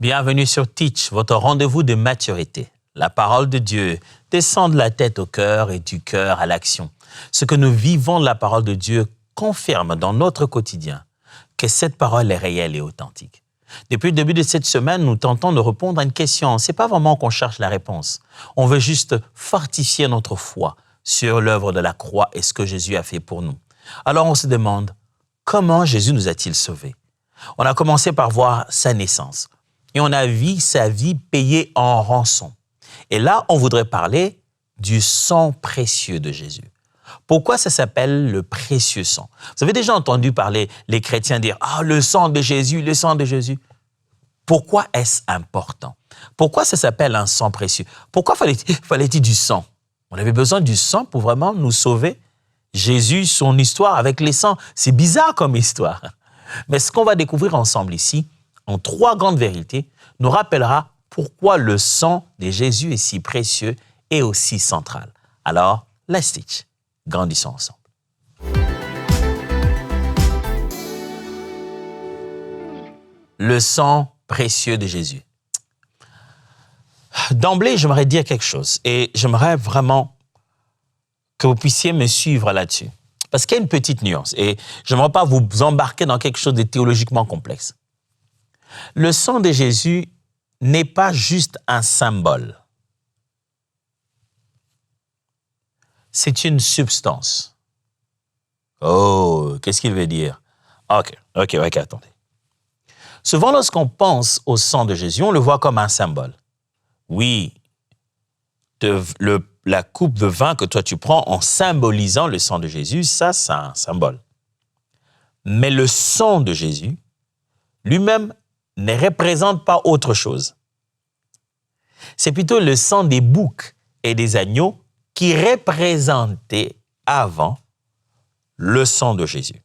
Bienvenue sur Teach, votre rendez-vous de maturité. La parole de Dieu descend de la tête au cœur et du cœur à l'action. Ce que nous vivons de la parole de Dieu confirme dans notre quotidien que cette parole est réelle et authentique. Depuis le début de cette semaine, nous tentons de répondre à une question. Ce n'est pas vraiment qu'on cherche la réponse. On veut juste fortifier notre foi sur l'œuvre de la croix et ce que Jésus a fait pour nous. Alors on se demande, comment Jésus nous a-t-il sauvés? On a commencé par voir sa naissance et on a vu sa vie payée en rançon. Et là, on voudrait parler du sang précieux de Jésus. Pourquoi ça s'appelle le précieux sang? Vous avez déjà entendu parler les chrétiens dire « Ah, le sang de Jésus, le sang de Jésus ». Pourquoi est-ce important? Pourquoi ça s'appelle un sang précieux? Pourquoi fallait-il du sang? On avait besoin du sang pour vraiment nous sauver. Jésus, son histoire avec les sangs, c'est bizarre comme histoire. Mais ce qu'on va découvrir ensemble ici, en 3 grandes vérités, nous rappellera pourquoi le sang de Jésus est si précieux et aussi central. Alors, let's teach. Grandissons ensemble. Le sang précieux de Jésus. D'emblée, j'aimerais dire quelque chose et j'aimerais vraiment que vous puissiez me suivre là-dessus. Parce qu'il y a une petite nuance et je n'aimerais pas vous embarquer dans quelque chose de théologiquement complexe. Le sang de Jésus n'est pas juste un symbole. C'est une substance. Oh, qu'est-ce qu'il veut dire? OK, attendez. Souvent, lorsqu'on pense au sang de Jésus, on le voit comme un symbole. Oui, la coupe de vin que toi tu prends en symbolisant le sang de Jésus, ça, c'est un symbole. Mais le sang de Jésus, lui-même, ne représente pas autre chose. C'est plutôt le sang des boucs et des agneaux qui représentait avant le sang de Jésus.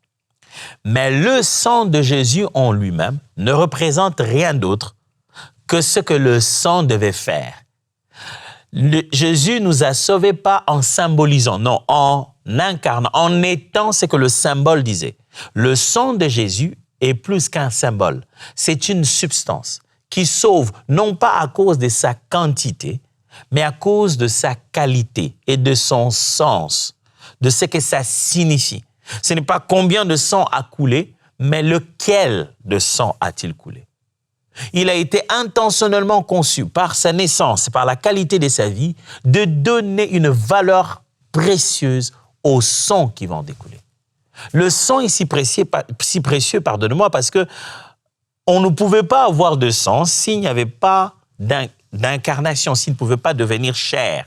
Mais le sang de Jésus en lui-même ne représente rien d'autre que ce que le sang devait faire. Jésus nous a sauvés pas en symbolisant, non, en incarnant, en étant ce que le symbole disait. Le sang de Jésus est plus qu'un symbole. C'est une substance qui sauve non pas à cause de sa quantité, mais à cause de sa qualité et de son sens, de ce que ça signifie. Ce n'est pas combien de sang a coulé, mais lequel de sang a-t-il coulé. Il a été intentionnellement conçu par sa naissance, par la qualité de sa vie, de donner une valeur précieuse au sang qui va en découler. Le sang est si précieux, pardonnez-moi, parce que on ne pouvait pas avoir de sang s'il n'y avait pas d'incarnation, s'il ne pouvait pas devenir chair.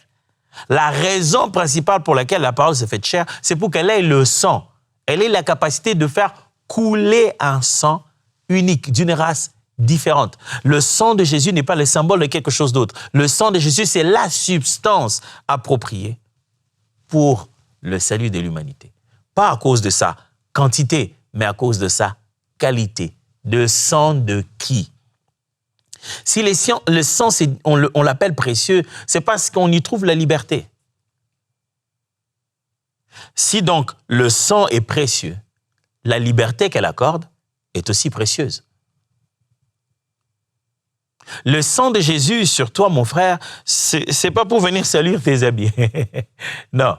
La raison principale pour laquelle la parole s'est faite chair, c'est pour qu'elle ait le sang. Elle ait la capacité de faire couler un sang unique, d'une race différente. Le sang de Jésus n'est pas le symbole de quelque chose d'autre. Le sang de Jésus, c'est la substance appropriée pour le salut de l'humanité. Pas à cause de sa quantité, mais à cause de sa qualité. De sang de qui? Si le sang, on l'appelle précieux, c'est parce qu'on y trouve la liberté. Si donc le sang est précieux, la liberté qu'elle accorde est aussi précieuse. Le sang de Jésus sur toi, mon frère, c'est pas pour venir salir tes habits. Non.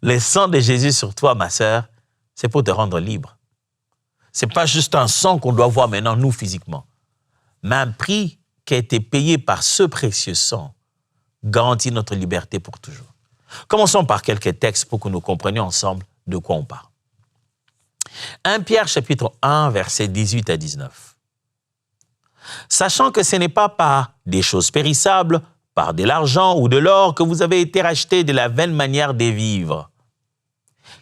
Le sang de Jésus sur toi, ma sœur, c'est pour te rendre libre. C'est pas juste un sang qu'on doit voir maintenant, nous, physiquement. Mais un prix qui a été payé par ce précieux sang garantit notre liberté pour toujours. Commençons par quelques textes pour que nous comprenions ensemble de quoi on parle. 1 Pierre chapitre 1, versets 18 à 19. Sachant que ce n'est pas par des choses périssables, par de l'argent ou de l'or que vous avez été rachetés de la vaine manière de vivre,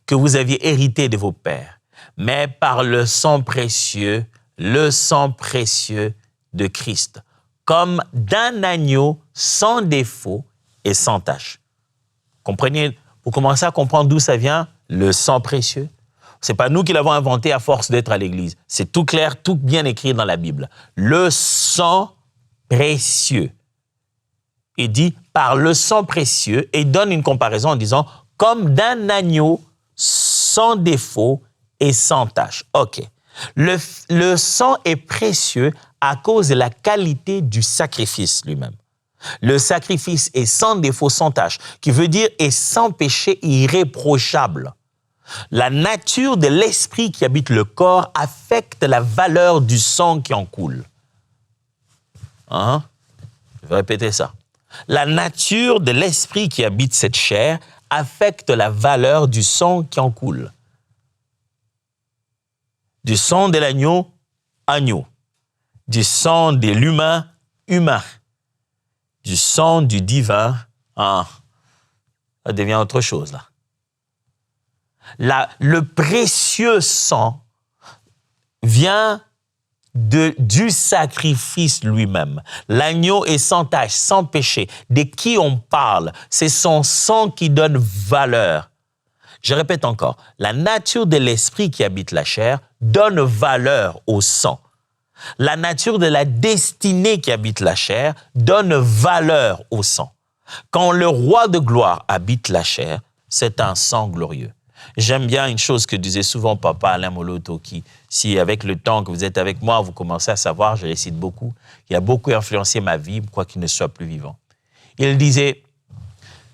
que vous aviez hérité de vos pères, mais par le sang précieux de Christ, comme d'un agneau sans défaut et sans tache. Comprenez, vous commencez à comprendre d'où ça vient, le sang précieux. Ce n'est pas nous qui l'avons inventé à force d'être à l'église. C'est tout clair, tout bien écrit dans la Bible. Le sang précieux. Il dit par le sang précieux et donne une comparaison en disant comme d'un agneau sans défaut et sans tache. OK. Le sang est précieux à cause de la qualité du sacrifice lui-même. Le sacrifice est sans défaut, sans tache, qui veut dire est sans péché, irréprochable. La nature de l'esprit qui habite le corps affecte la valeur du sang qui en coule. Je vais répéter ça. La nature de l'esprit qui habite cette chair affecte la valeur du sang qui en coule. Du sang de l'agneau, agneau. Du sang de l'humain, humain. Du sang du divin, ça devient autre chose là. Le précieux sang vient du sacrifice lui-même. L'agneau est sans tache, sans péché. De qui on parle? C'est son sang qui donne valeur. Je répète encore, la nature de l'esprit qui habite la chair donne valeur au sang. La nature de la destinée qui habite la chair donne valeur au sang. Quand le roi de gloire habite la chair, c'est un sang glorieux. J'aime bien une chose que disait souvent Papa Alain Moloto, qui, si avec le temps que vous êtes avec moi, vous commencez à savoir, je les cite beaucoup, qui a beaucoup influencé ma vie, quoi qu'il ne soit plus vivant. Il disait,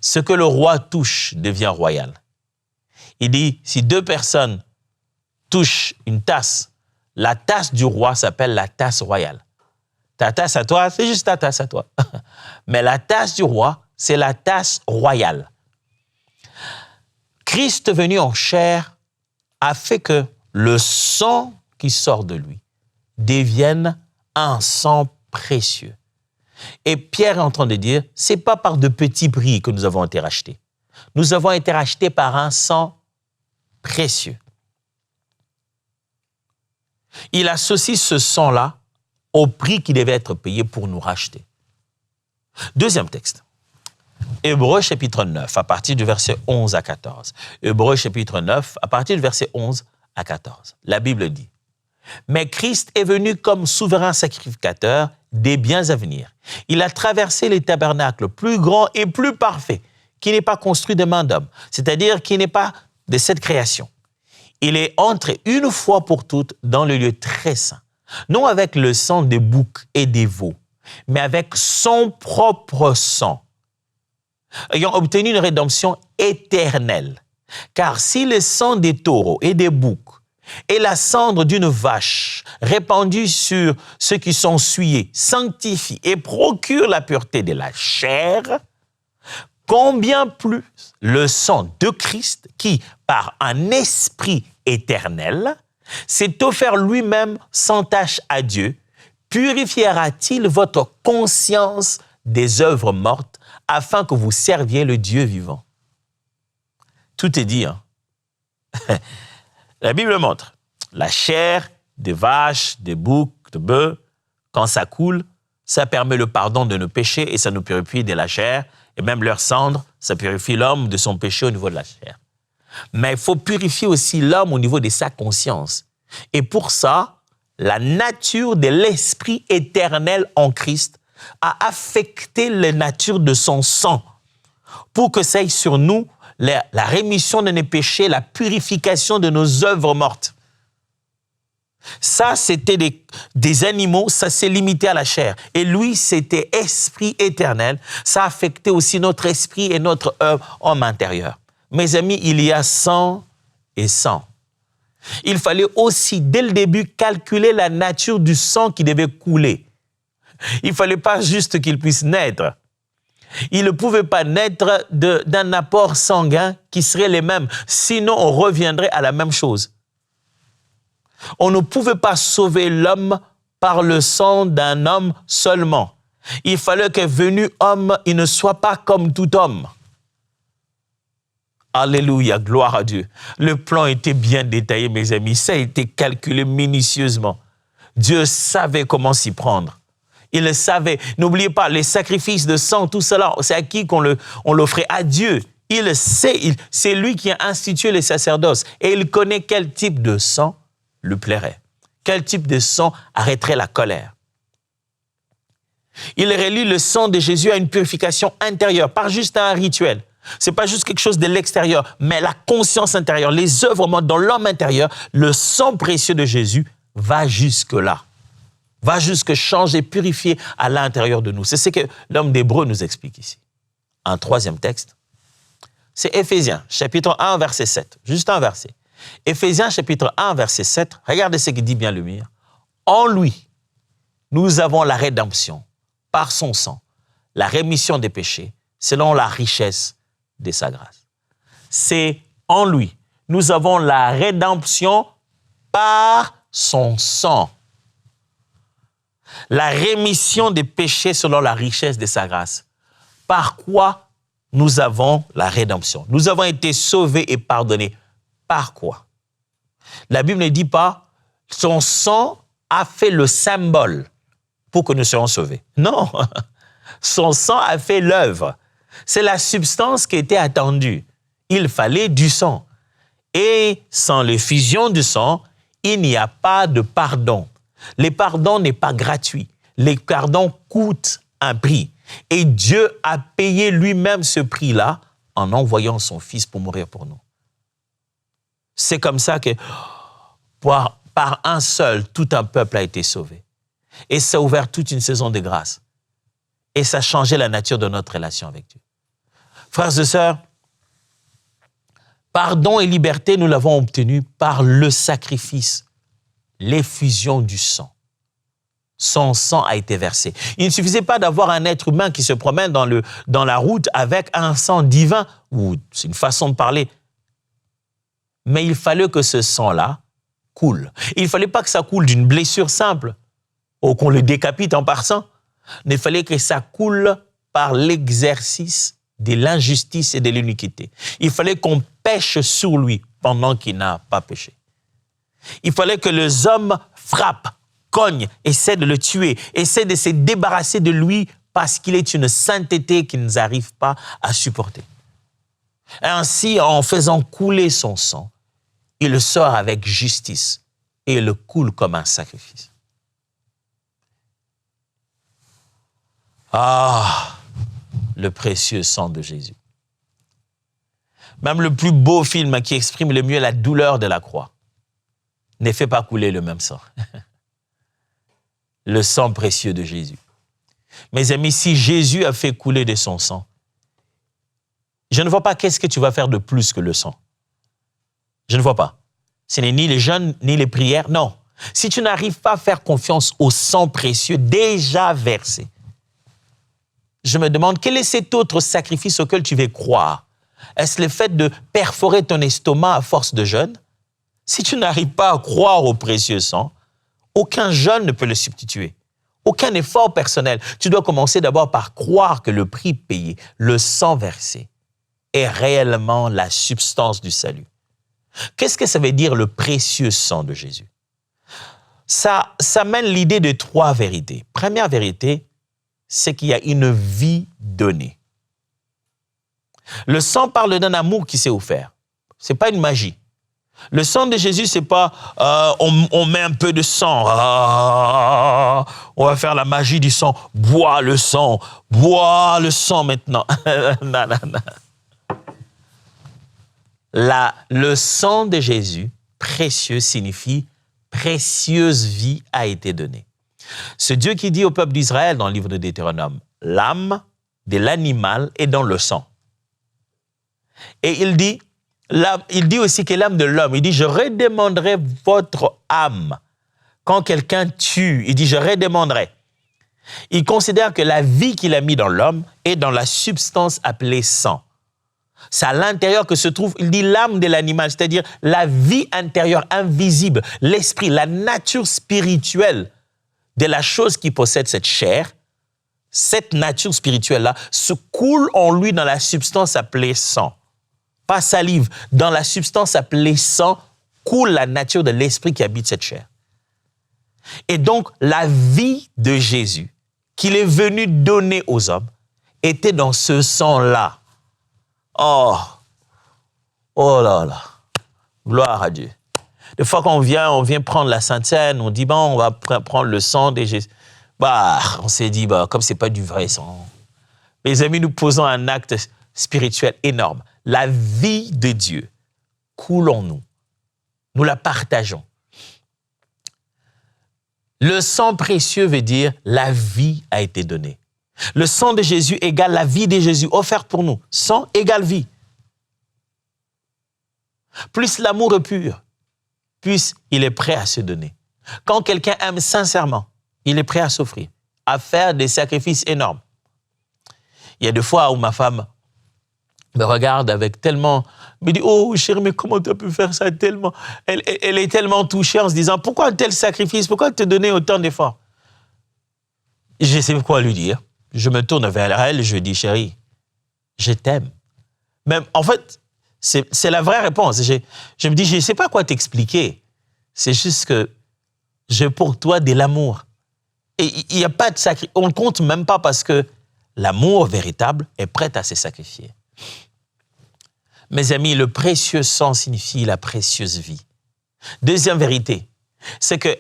ce que le roi touche devient royal. Il dit, si deux personnes touchent une tasse, la tasse du roi s'appelle la tasse royale. Ta tasse à toi, c'est juste ta tasse à toi. Mais la tasse du roi, c'est la tasse royale. Christ venu en chair a fait que le sang qui sort de lui devienne un sang précieux. Et Pierre est en train de dire, c'est pas par de petits prix que nous avons été rachetés. Nous avons été rachetés par un sang précieux. Il associe ce sang-là au prix qui devait être payé pour nous racheter. Deuxième texte. Hébreux chapitre 9, à partir du verset 11 à 14. Hébreux chapitre 9, à partir du verset 11 à 14. La Bible dit, « Mais Christ est venu comme souverain sacrificateur des biens à venir. Il a traversé les tabernacles plus grands et plus parfaits, qui n'est pas construit de main d'homme, c'est-à-dire qui n'est pas de cette création. Il est entré une fois pour toutes dans le lieu très saint, non avec le sang des boucs et des veaux, mais avec son propre sang, ayant obtenu une rédemption éternelle. Car si le sang des taureaux et des boucs et la cendre d'une vache répandue sur ceux qui sont souillés sanctifie et procure la pureté de la chair, combien plus le sang de Christ qui, par un esprit éternel, s'est offert lui-même sans tache à Dieu, purifiera-t-il votre conscience des œuvres mortes afin que vous serviez le Dieu vivant? Tout est dit, La Bible montre, la chair des vaches, des boucs, de bœufs, quand ça coule, ça permet le pardon de nos péchés et ça nous purifie de la chair. Et même leur cendre, ça purifie l'homme de son péché au niveau de la chair. Mais il faut purifier aussi l'homme au niveau de sa conscience. Et pour ça, la nature de l'esprit éternel en Christ a affecté la nature de son sang pour que ça ait sur nous la rémission de nos péchés, la purification de nos œuvres mortes. Ça, c'était des animaux, ça s'est limité à la chair. Et lui, c'était esprit éternel. Ça affectait aussi notre esprit et notre homme intérieur. Mes amis, il y a sang et sang. Il fallait aussi, dès le début, calculer la nature du sang qui devait couler. Il ne fallait pas juste qu'il puisse naître. Il ne pouvait pas naître d'un apport sanguin qui serait les mêmes. Sinon, on reviendrait à la même chose. On ne pouvait pas sauver l'homme par le sang d'un homme seulement. Il fallait que venu homme, il ne soit pas comme tout homme. Alléluia, gloire à Dieu. Le plan était bien détaillé, mes amis. Ça a été calculé minutieusement. Dieu savait comment s'y prendre. Il le savait. N'oubliez pas, les sacrifices de sang, tout cela, c'est à qui on l'offrait? À Dieu. Il le sait. C'est lui qui a institué les sacerdoces. Et il connaît quel type de sang lui plairait. Quel type de sang arrêterait la colère. Il relie le sang de Jésus à une purification intérieure, pas juste à un rituel. Ce n'est pas juste quelque chose de l'extérieur, mais la conscience intérieure, les œuvres dans l'homme intérieur, le sang précieux de Jésus va jusque-là. Va jusque changer, purifier à l'intérieur de nous. C'est ce que l'homme d'Hébreu nous explique ici. Un troisième texte, c'est Éphésiens, chapitre 1, verset 7. Juste un verset. Éphésiens, chapitre 1, verset 7. Regardez ce que dit bien le mire. En lui, nous avons la rédemption, par son sang, la rémission des péchés, selon la richesse de sa grâce. C'est en lui. Nous avons la rédemption par son sang. La rémission des péchés selon la richesse de sa grâce. Par quoi nous avons la rédemption? Nous avons été sauvés et pardonnés. Par quoi? La Bible ne dit pas son sang a fait le symbole pour que nous soyons sauvés. Non, son sang a fait l'œuvre. C'est la substance qui était attendue. Il fallait du sang. Et sans l'effusion du sang, il n'y a pas de pardon. Le pardon n'est pas gratuit. Le pardon coûte un prix. Et Dieu a payé lui-même ce prix-là en envoyant son Fils pour mourir pour nous. C'est comme ça que par un seul, tout un peuple a été sauvé. Et ça a ouvert toute une saison de grâce. Et ça a changé la nature de notre relation avec Dieu. Frères et sœurs, pardon et liberté, nous l'avons obtenu par le sacrifice, l'effusion du sang. Son sang a été versé. Il ne suffisait pas d'avoir un être humain qui se promène dans la route avec un sang divin, ou c'est une façon de parler. Mais il fallait que ce sang-là coule. Il ne fallait pas que ça coule d'une blessure simple, ou qu'on le décapite en passant. Il fallait que ça coule par l'exercice de l'injustice et de l'iniquité. Il fallait qu'on pêche sur lui pendant qu'il n'a pas péché. Il fallait que les hommes frappent, cognent, essaient de le tuer, essaient de se débarrasser de lui parce qu'il est une sainteté qu'ils n'arrivent pas à supporter. Et ainsi, en faisant couler son sang, il le sort avec justice et il le coule comme un sacrifice. Ah, le précieux sang de Jésus. Même le plus beau film qui exprime le mieux la douleur de la croix ne fait pas couler le même sang. Le sang précieux de Jésus. Mes amis, si Jésus a fait couler de son sang, je ne vois pas qu'est-ce que tu vas faire de plus que le sang. Je ne vois pas. Ce n'est ni les jeûnes, ni les prières, non. Si tu n'arrives pas à faire confiance au sang précieux déjà versé, je me demande quel est cet autre sacrifice auquel tu veux croire. Est-ce le fait de perforer ton estomac à force de jeûne? Si tu n'arrives pas à croire au précieux sang, aucun jeûne ne peut le substituer. Aucun effort personnel. Tu dois commencer d'abord par croire que le prix payé, le sang versé, est réellement la substance du salut. Qu'est-ce que ça veut dire le précieux sang de Jésus? Ça mène l'idée de trois vérités. Première vérité, c'est qu'il y a une vie donnée. Le sang parle d'un amour qui s'est offert. Ce n'est pas une magie. Le sang de Jésus, c'est pas on met un peu de sang, on va faire la magie du sang, bois le sang maintenant. Non, non, non. Le sang de Jésus, précieux, signifie précieuse vie a été donnée. Ce Dieu qui dit au peuple d'Israël dans le livre de Deutéronome, l'âme de l'animal est dans le sang. Et il dit aussi que l'âme de l'homme, il dit, je redemanderai votre âme. Quand quelqu'un tue, il dit, je redemanderai. Il considère que la vie qu'il a mis dans l'homme est dans la substance appelée sang. C'est à l'intérieur que se trouve, il dit, l'âme de l'animal, c'est-à-dire la vie intérieure, invisible, l'esprit, la nature spirituelle de la chose qui possède cette chair. Cette nature spirituelle-là se coule en lui dans la substance appelée sang. Pas salive, dans la substance appelée sang, coule la nature de l'esprit qui habite cette chair. Et donc, la vie de Jésus, qu'il est venu donner aux hommes, était dans ce sang-là. Oh là là, gloire à Dieu. Des fois qu'on vient prendre la Sainte Seine, on dit, bon, on va prendre le sang de Jésus. On s'est dit, comme c'est pas du vrai sang. Mes amis, nous posons un acte spirituelle énorme. La vie de Dieu coule en nous. Nous la partageons. Le sang précieux veut dire la vie a été donnée. Le sang de Jésus égale la vie de Jésus offerte pour nous. Sang égale vie. Plus l'amour est pur, plus il est prêt à se donner. Quand quelqu'un aime sincèrement, il est prêt à s'offrir, à faire des sacrifices énormes. Il y a des fois où ma femme me regarde avec tellement, me dit, oh chérie, mais comment tu as pu faire ça tellement? Elle est tellement touchée en se disant, pourquoi un tel sacrifice? Pourquoi te donner autant d'efforts? Je ne sais quoi lui dire. Je me tourne vers elle, je lui dis, chérie, je t'aime. Même, en fait, c'est la vraie réponse. Je me dis, je ne sais pas quoi t'expliquer. C'est juste que j'ai pour toi de l'amour. Et il n'y a pas de sacrifice. On ne compte même pas parce que l'amour véritable est prêt à se sacrifier. Mes amis, le précieux sang signifie la précieuse vie. Deuxième vérité, c'est que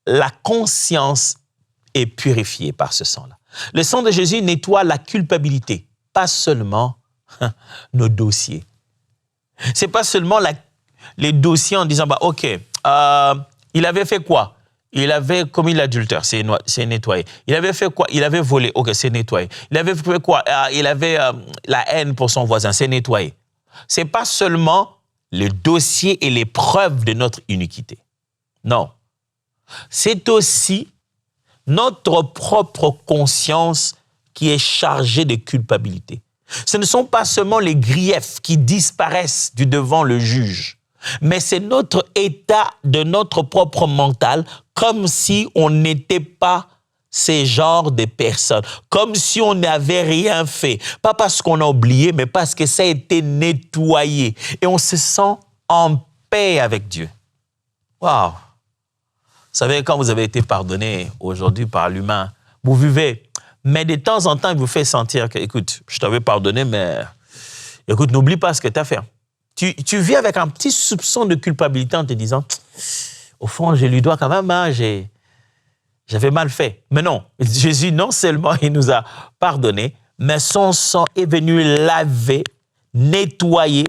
la conscience est purifiée par ce sang-là. Le sang de Jésus nettoie la culpabilité, pas seulement nos dossiers. C'est pas seulement les dossiers en disant, bah, OK, il avait fait quoi? Il avait commis l'adultère, c'est nettoyé. Il avait fait quoi? Il avait volé, OK, c'est nettoyé. Il avait fait quoi? Il avait la haine pour son voisin, c'est nettoyé. C'est pas seulement le dossier et les preuves de notre iniquité. Non. C'est aussi notre propre conscience qui est chargée de culpabilité. Ce ne sont pas seulement les griefs qui disparaissent du devant le juge, mais c'est notre état de notre propre mental, comme si on n'était pas ces genres de personnes, comme si on n'avait rien fait. Pas parce qu'on a oublié, mais parce que ça a été nettoyé. Et on se sent en paix avec Dieu. Waouh! Vous savez, quand vous avez été pardonné aujourd'hui par l'humain, vous vivez. Mais de temps en temps, il vous fait sentir que, écoute, je t'avais pardonné, mais écoute, n'oublie pas ce que tu as fait. Tu vis avec un petit soupçon de culpabilité en te disant, au fond, je lui dois quand même, hein, j'avais mal fait. Mais non, Jésus, non seulement il nous a pardonné, mais son sang est venu laver, nettoyer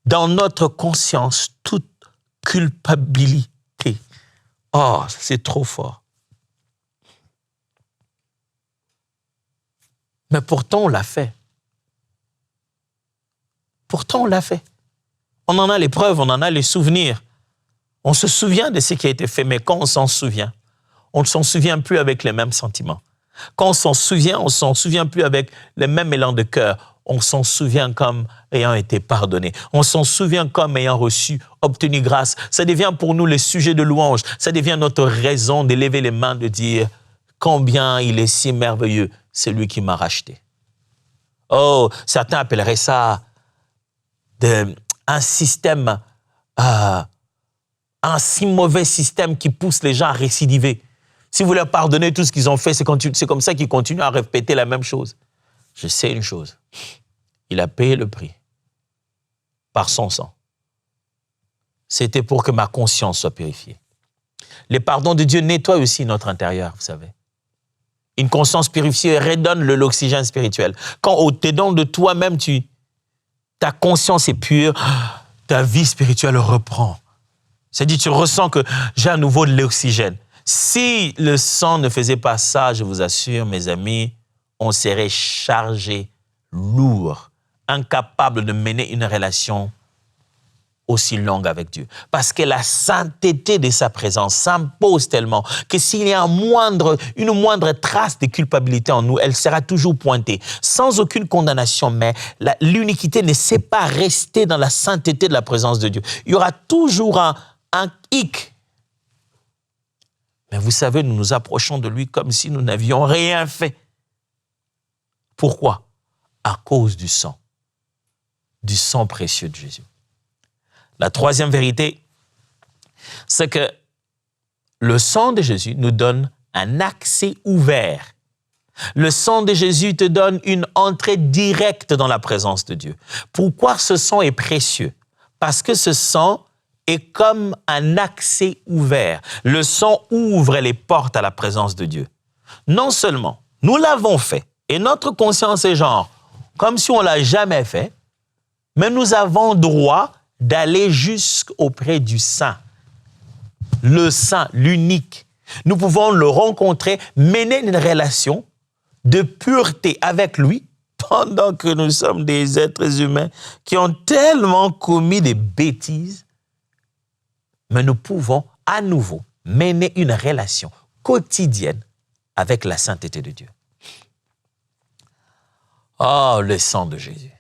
dans notre conscience toute culpabilité. Oh, c'est trop fort. Mais pourtant, on l'a fait. Pourtant, on l'a fait. On en a les preuves, on en a les souvenirs. On se souvient de ce qui a été fait, mais quand on s'en souvient, on ne s'en souvient plus avec les mêmes sentiments. Quand on s'en souvient plus avec le même élan de cœur. On s'en souvient comme ayant été pardonné. On s'en souvient comme ayant obtenu grâce. Ça devient pour nous le sujet de louange. Ça devient notre raison de lever les mains, de dire combien il est si merveilleux, celui qui m'a racheté. Oh, certains appelleraient ça un système, un si mauvais système qui pousse les gens à récidiver. Si vous leur pardonnez tout ce qu'ils ont fait, c'est comme ça qu'ils continuent à répéter la même chose. Je sais une chose, il a payé le prix par son sang. C'était pour que ma conscience soit purifiée. Les pardons de Dieu nettoient aussi notre intérieur, vous savez. Une conscience purifiée redonne l'oxygène spirituel. Quand au-dedans de toi-même, ta conscience est pure, ta vie spirituelle reprend. C'est-à-dire, tu ressens que j'ai à nouveau de l'oxygène. Si le sang ne faisait pas ça, je vous assure, mes amis, on serait chargé, lourd, incapable de mener une relation aussi longue avec Dieu. Parce que la sainteté de sa présence s'impose tellement que s'il y a une moindre trace de culpabilité en nous, elle sera toujours pointée, sans aucune condamnation. Mais l'iniquité ne sait pas rester dans la sainteté de la présence de Dieu. Il y aura toujours un hic. Mais vous savez, nous nous approchons de lui comme si nous n'avions rien fait. Pourquoi? À cause du sang précieux de Jésus. La troisième vérité, c'est que le sang de Jésus nous donne un accès ouvert. Le sang de Jésus te donne une entrée directe dans la présence de Dieu. Pourquoi ce sang est précieux? Parce que ce sang est comme un accès ouvert. Le sang ouvre les portes à la présence de Dieu. Non seulement, nous l'avons fait, et notre conscience est genre, comme si on ne l'a jamais fait, mais nous avons droit d'aller jusqu'auprès du Saint. Le Saint, l'unique. Nous pouvons le rencontrer, mener une relation de pureté avec lui, pendant que nous sommes des êtres humains qui ont tellement commis des bêtises, mais nous pouvons à nouveau mener une relation quotidienne avec la sainteté de Dieu. Oh, le sang de Jésus.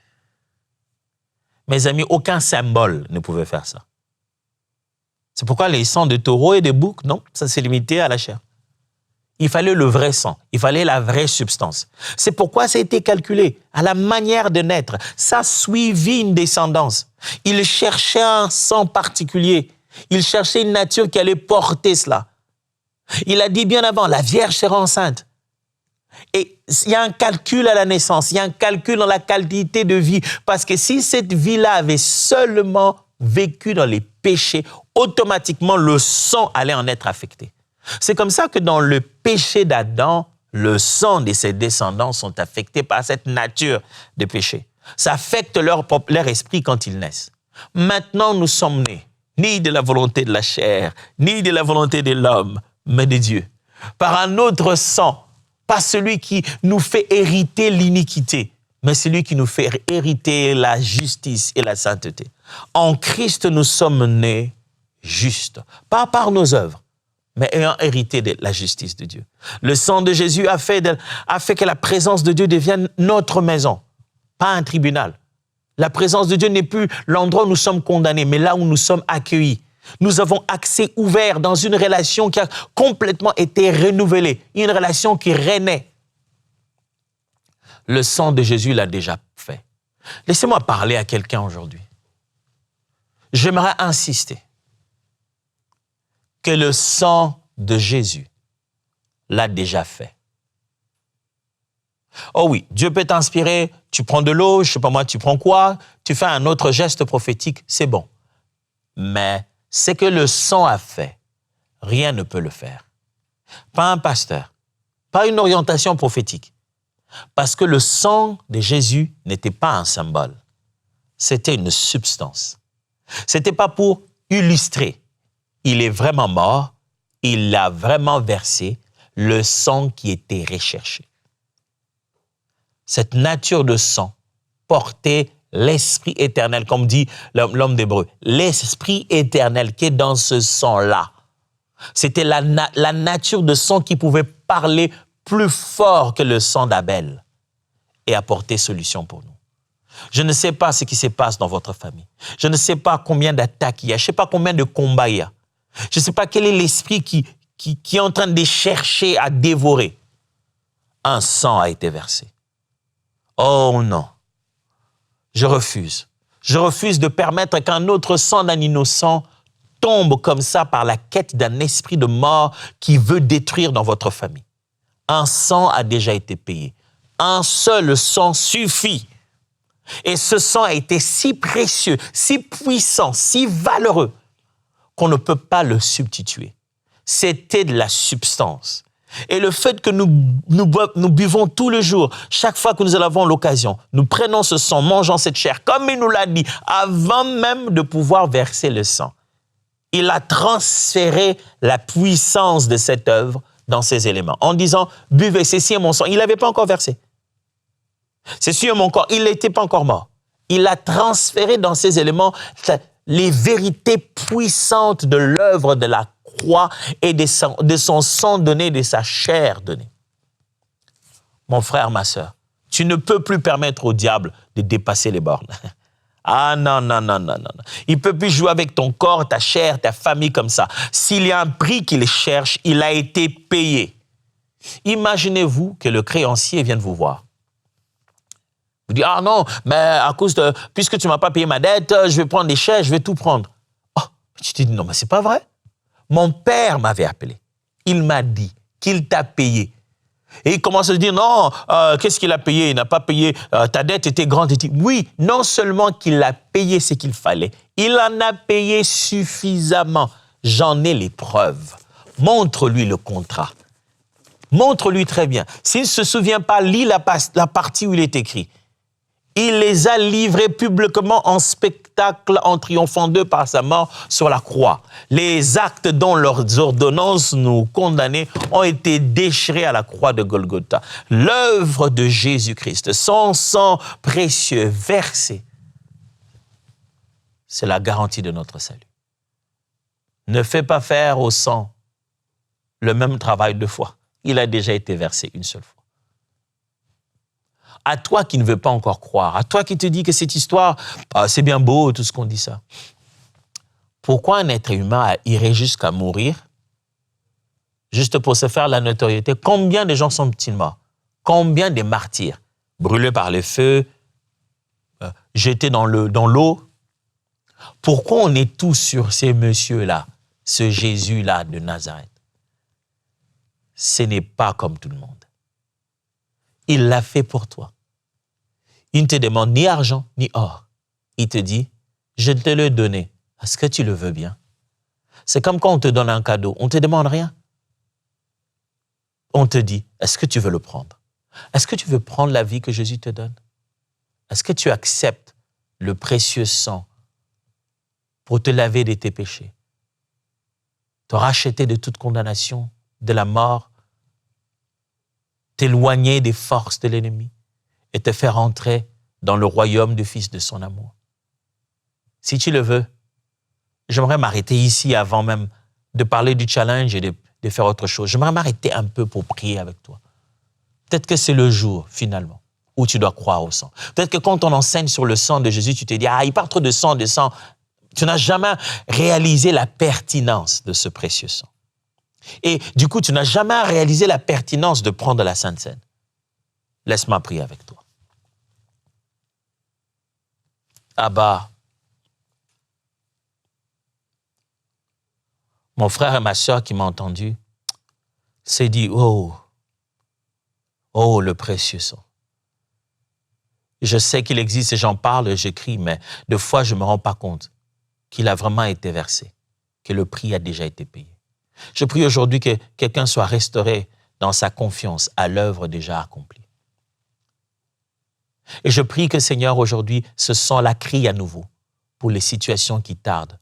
Mes amis, aucun symbole ne pouvait faire ça. C'est pourquoi les sangs de taureaux et de boucs, non, ça s'est limité à la chair. Il fallait le vrai sang, il fallait la vraie substance. C'est pourquoi ça a été calculé à la manière de naître. Ça suivit une descendance. Il cherchait un sang particulier. Il cherchait une nature qui allait porter cela. Il a dit bien avant, la Vierge sera enceinte. Et il y a un calcul à la naissance, il y a un calcul dans la qualité de vie. Parce que si cette vie-là avait seulement vécu dans les péchés, automatiquement le sang allait en être affecté. C'est comme ça que dans le péché d'Adam, le sang de ses descendants sont affectés par cette nature de péché. Ça affecte leur esprit quand ils naissent. Maintenant, nous sommes nés, ni de la volonté de la chair, ni de la volonté de l'homme, mais de Dieu. Par un autre sang, pas celui qui nous fait hériter l'iniquité, mais celui qui nous fait hériter la justice et la sainteté. En Christ, nous sommes nés justes, pas par nos œuvres, mais ayant hérité de la justice de Dieu. Le sang de Jésus a fait que la présence de Dieu devienne notre maison, pas un tribunal. La présence de Dieu n'est plus l'endroit où nous sommes condamnés, mais là où nous sommes accueillis. Nous avons accès ouvert dans une relation qui a complètement été renouvelée, une relation qui renaît. Le sang de Jésus l'a déjà fait. Laissez-moi parler à quelqu'un aujourd'hui. J'aimerais insister que le sang de Jésus l'a déjà fait. Oh oui, Dieu peut t'inspirer, tu prends de l'eau, je ne sais pas moi, tu prends quoi, tu fais un autre geste prophétique, c'est bon. Mais ce que le sang a fait, rien ne peut le faire. Pas un pasteur, pas une orientation prophétique. Parce que le sang de Jésus n'était pas un symbole, c'était une substance. Ce n'était pas pour illustrer. Il est vraiment mort, il a vraiment versé le sang qui était recherché. Cette nature de sang portait l'Esprit éternel, comme dit l'homme d'Hébreu. L'Esprit éternel qui est dans ce sang-là. C'était la nature de sang qui pouvait parler plus fort que le sang d'Abel et apporter solution pour nous. Je ne sais pas ce qui se passe dans votre famille. Je ne sais pas combien d'attaques il y a. Je ne sais pas combien de combats il y a. Je ne sais pas quel est l'esprit qui est en train de chercher à dévorer. Un sang a été versé. Oh non, je refuse. Je refuse de permettre qu'un autre sang d'un innocent tombe comme ça par la quête d'un esprit de mort qui veut détruire dans votre famille. Un sang a déjà été payé. Un seul sang suffit. Et ce sang a été si précieux, si puissant, si valeureux qu'on ne peut pas le substituer. C'était de la substance. Et le fait que nous buvons tout le jour, chaque fois que nous en avons l'occasion, nous prenons ce sang, mangeons cette chair, comme il nous l'a dit, avant même de pouvoir verser le sang. Il a transféré la puissance de cette œuvre dans ces éléments, en disant, buvez, ceci est mon sang. Il ne l'avait pas encore versé. Ceci est mon corps, il n'était pas encore mort. Il a transféré dans ces éléments les vérités puissantes de l'œuvre de la croix et de son sang donné, de sa chair donnée. Mon frère, ma sœur, tu ne peux plus permettre au diable de dépasser les bornes. Ah non, non, non, non, non. Il ne peut plus jouer avec ton corps, ta chair, ta famille comme ça. S'il y a un prix qu'il cherche, il a été payé. Imaginez-vous que le créancier vienne vous voir. Vous dites, ah non, mais puisque tu ne m'as pas payé ma dette, je vais prendre des chèques, je vais tout prendre. Oh, tu te dis, non, mais c'est pas vrai. Mon père m'avait appelé. Il m'a dit qu'il t'a payé. Et il commence à se dire, non, qu'est-ce qu'il a payé? Il n'a pas payé, ta dette était grande. Il dit, oui, non seulement qu'il a payé ce qu'il fallait, il en a payé suffisamment. J'en ai les preuves. Montre-lui le contrat. Montre-lui très bien. S'il ne se souvient pas, lis la partie où il est écrit. Il les a livrés publiquement en spectacle en triomphant d'eux par sa mort sur la croix. Les actes dont leurs ordonnances nous condamnaient ont été déchirés à la croix de Golgotha. L'œuvre de Jésus-Christ, son sang précieux versé, c'est la garantie de notre salut. Ne fais pas faire au sang le même travail deux fois. Il a déjà été versé une seule fois. À toi qui ne veux pas encore croire, à toi qui te dis que cette histoire, c'est bien beau, tout ce qu'on dit ça. Pourquoi un être humain irait jusqu'à mourir, juste pour se faire la notoriété? Combien de gens sont-ils morts? Combien de martyrs? Brûlés par le feu, jetés dans l'eau? Pourquoi on est tous sur ces messieurs-là, ce Jésus-là de Nazareth? Ce n'est pas comme tout le monde. Il l'a fait pour toi. Il ne te demande ni argent, ni or. Il te dit, je te le donne. Est-ce que tu le veux bien? C'est comme quand on te donne un cadeau. On ne te demande rien. On te dit, est-ce que tu veux le prendre? Est-ce que tu veux prendre la vie que Jésus te donne? Est-ce que tu acceptes le précieux sang pour te laver de tes péchés, te racheter de toute condamnation, de la mort, t'éloigner des forces de l'ennemi et te faire entrer dans le royaume du Fils de son amour? Si tu le veux, j'aimerais m'arrêter ici avant même de parler du challenge et de faire autre chose. J'aimerais m'arrêter un peu pour prier avec toi. Peut-être que c'est le jour, finalement, où tu dois croire au sang. Peut-être que quand on enseigne sur le sang de Jésus, tu te dis, il parle trop de sang, de sang. Tu n'as jamais réalisé la pertinence de ce précieux sang. Et du coup, tu n'as jamais réalisé la pertinence de prendre la Sainte Seine. Laisse-moi prier avec toi. Abba, mon frère et ma sœur qui m'ont entendu s'est dit, oh, le précieux sang. Je sais qu'il existe et j'en parle et j'écris, mais de fois, je ne me rends pas compte qu'il a vraiment été versé, que le prix a déjà été payé. Je prie aujourd'hui que quelqu'un soit restauré dans sa confiance à l'œuvre déjà accomplie. Et je prie que, Seigneur, aujourd'hui, ce sang-là crie à nouveau pour les situations qui tardent,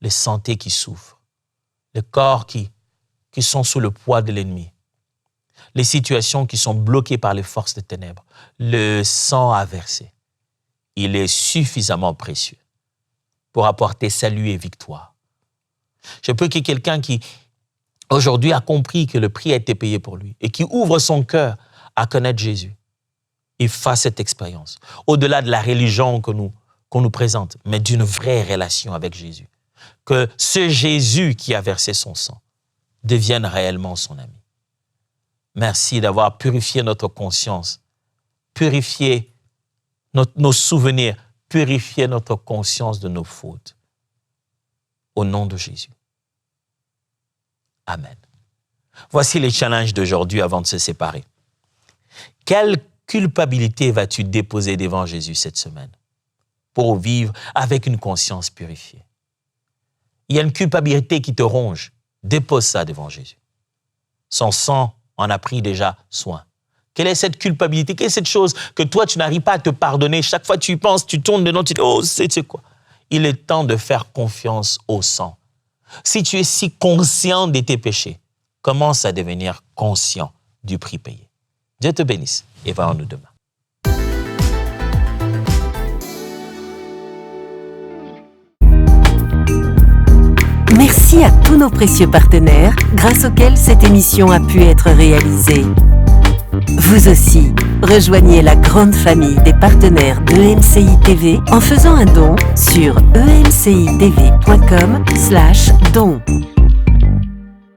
les santé qui souffrent, les corps qui sont sous le poids de l'ennemi, les situations qui sont bloquées par les forces des ténèbres. Le sang a versé. Il est suffisamment précieux pour apporter salut et victoire. Je prie que quelqu'un qui, aujourd'hui, a compris que le prix a été payé pour lui et qui ouvre son cœur à connaître Jésus, il fasse cette expérience, au-delà de la religion qu'on nous présente, mais d'une vraie relation avec Jésus. Que ce Jésus qui a versé son sang devienne réellement son ami. Merci d'avoir purifié notre conscience, purifié nos souvenirs, purifié notre conscience de nos fautes. Au nom de Jésus. Amen. Voici les challenges d'aujourd'hui avant de se séparer. Quelle culpabilité vas-tu déposer devant Jésus cette semaine pour vivre avec une conscience purifiée? Il y a une culpabilité qui te ronge. Dépose ça devant Jésus. Son sang en a pris déjà soin. Quelle est cette culpabilité? Quelle est cette chose que toi, tu n'arrives pas à te pardonner? Chaque fois que tu y penses, tu tournes dedans, tu dis, oh, c'est quoi? Il est temps de faire confiance au sang. Si tu es si conscient de tes péchés, commence à devenir conscient du prix payé. Dieu te bénisse et voyons-nous demain. Merci à tous nos précieux partenaires grâce auxquels cette émission a pu être réalisée. Vous aussi, rejoignez la grande famille des partenaires d'EMCI TV en faisant un don sur emcitv.com/don.